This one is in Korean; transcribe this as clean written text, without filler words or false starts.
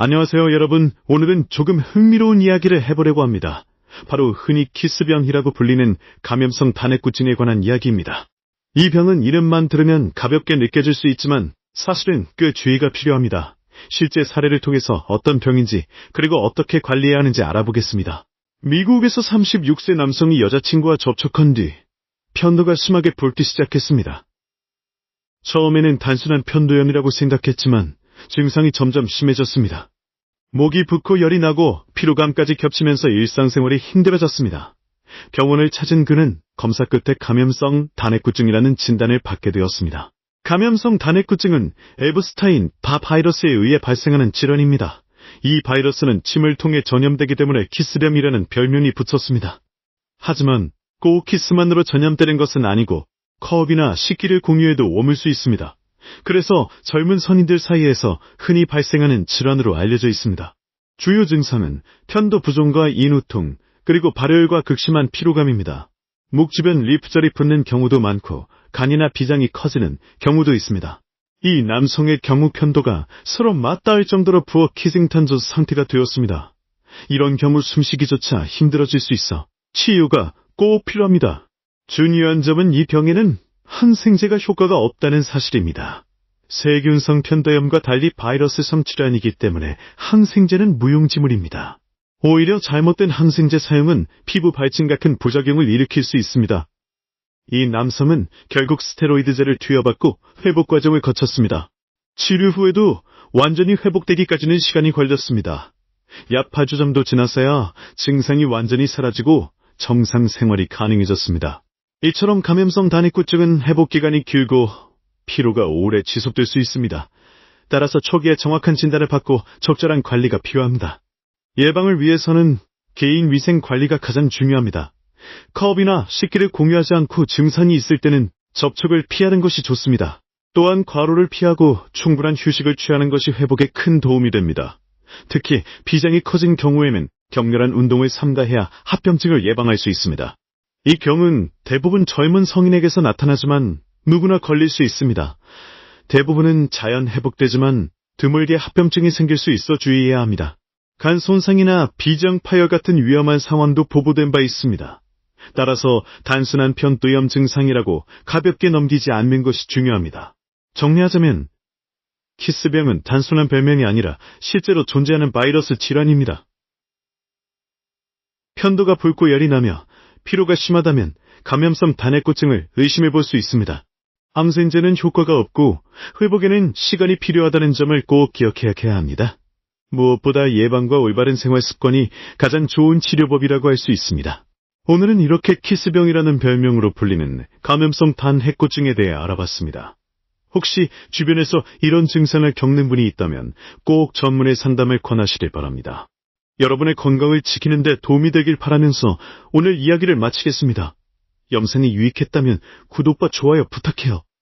안녕하세요, 여러분. 오늘은 조금 흥미로운 이야기를 해보려고 합니다. 바로 흔히 키스병이라고 불리는 감염성 단해꾸증에 관한 이야기입니다. 이 병은 이름만 들으면 가볍게 느껴질 수 있지만 사실은 꽤 주의가 필요합니다. 실제 사례를 통해서 어떤 병인지 그리고 어떻게 관리해야 하는지 알아보겠습니다. 미국에서 36세 남성이 여자친구와 접촉한 뒤 편도가 심하게 붓기 시작했습니다. 처음에는 단순한 편도염이라고 생각했지만 증상이 점점 심해졌습니다. 목이 붓고 열이 나고 피로감까지 겹치면서 일상생활이 힘들어졌습니다. 병원을 찾은 그는 검사 끝에 감염성 단해꾸증이라는 진단을 받게 되었습니다. 감염성 단해꾸증은 에브스타인 바 바이러스에 의해 발생하는 질환입니다. 이 바이러스는 침을 통해 전염되기 때문에 키스병이라는 별명이 붙었습니다. 하지만 꼭 키스만으로 전염되는 것은 아니고 컵이나 식기를 공유해도 옮을 수 있습니다. 그래서 젊은 성인들 사이에서 흔히 발생하는 질환으로 알려져 있습니다. 주요 증상은 편도 부종과 인후통, 그리고 발열과 극심한 피로감입니다. 목 주변 리프절이 붓는 경우도 많고 간이나 비장이 커지는 경우도 있습니다. 이 남성의 경우 편도가 서로 맞닿을 정도로 부어 키싱탄저 상태가 되었습니다. 이런 경우 숨쉬기조차 힘들어질 수 있어 치유가 꼭 필요합니다. 중요한 점은 이 병에는 항생제가 효과가 없다는 사실입니다. 세균성 편도염과 달리 바이러스성 질환이기 때문에 항생제는 무용지물입니다. 오히려 잘못된 항생제 사용은 피부 발진 같은 부작용을 일으킬 수 있습니다. 이 남성은 결국 스테로이드제를 투여받고 회복 과정을 거쳤습니다. 치료 후에도 완전히 회복되기까지는 시간이 걸렸습니다. 약 8주 정도 지나서야 증상이 완전히 사라지고 정상 생활이 가능해졌습니다. 이처럼 감염성 단해꾸증은 회복기간이 길고 피로가 오래 지속될 수 있습니다. 따라서 초기에 정확한 진단을 받고 적절한 관리가 필요합니다. 예방을 위해서는 개인 위생 관리가 가장 중요합니다. 컵이나 식기를 공유하지 않고 증상이 있을 때는 접촉을 피하는 것이 좋습니다. 또한 과로를 피하고 충분한 휴식을 취하는 것이 회복에 큰 도움이 됩니다. 특히 비장이 커진 경우에는 격렬한 운동을 삼가해야 합병증을 예방할 수 있습니다. 이 병은 대부분 젊은 성인에게서 나타나지만 누구나 걸릴 수 있습니다. 대부분은 자연 회복되지만 드물게 합병증이 생길 수 있어 주의해야 합니다. 간 손상이나 비장 파열 같은 위험한 상황도 보고된 바 있습니다. 따라서 단순한 편도염 증상이라고 가볍게 넘기지 않는 것이 중요합니다. 정리하자면 키스병은 단순한 별명이 아니라 실제로 존재하는 바이러스 질환입니다. 편도가 붓고 열이 나며 피로가 심하다면 감염성 단해꾸증을 의심해 볼 수 있습니다. 항생제는 효과가 없고 회복에는 시간이 필요하다는 점을 꼭 기억해야 합니다. 무엇보다 예방과 올바른 생활 습관이 가장 좋은 치료법이라고 할 수 있습니다. 오늘은 이렇게 키스병이라는 별명으로 불리는 감염성 단해꾸증에 대해 알아봤습니다. 혹시 주변에서 이런 증상을 겪는 분이 있다면 꼭 전문의 상담을 권하시길 바랍니다. 여러분의 건강을 지키는 데 도움이 되길 바라면서 오늘 이야기를 마치겠습니다. 영상이 유익했다면 구독과 좋아요 부탁해요.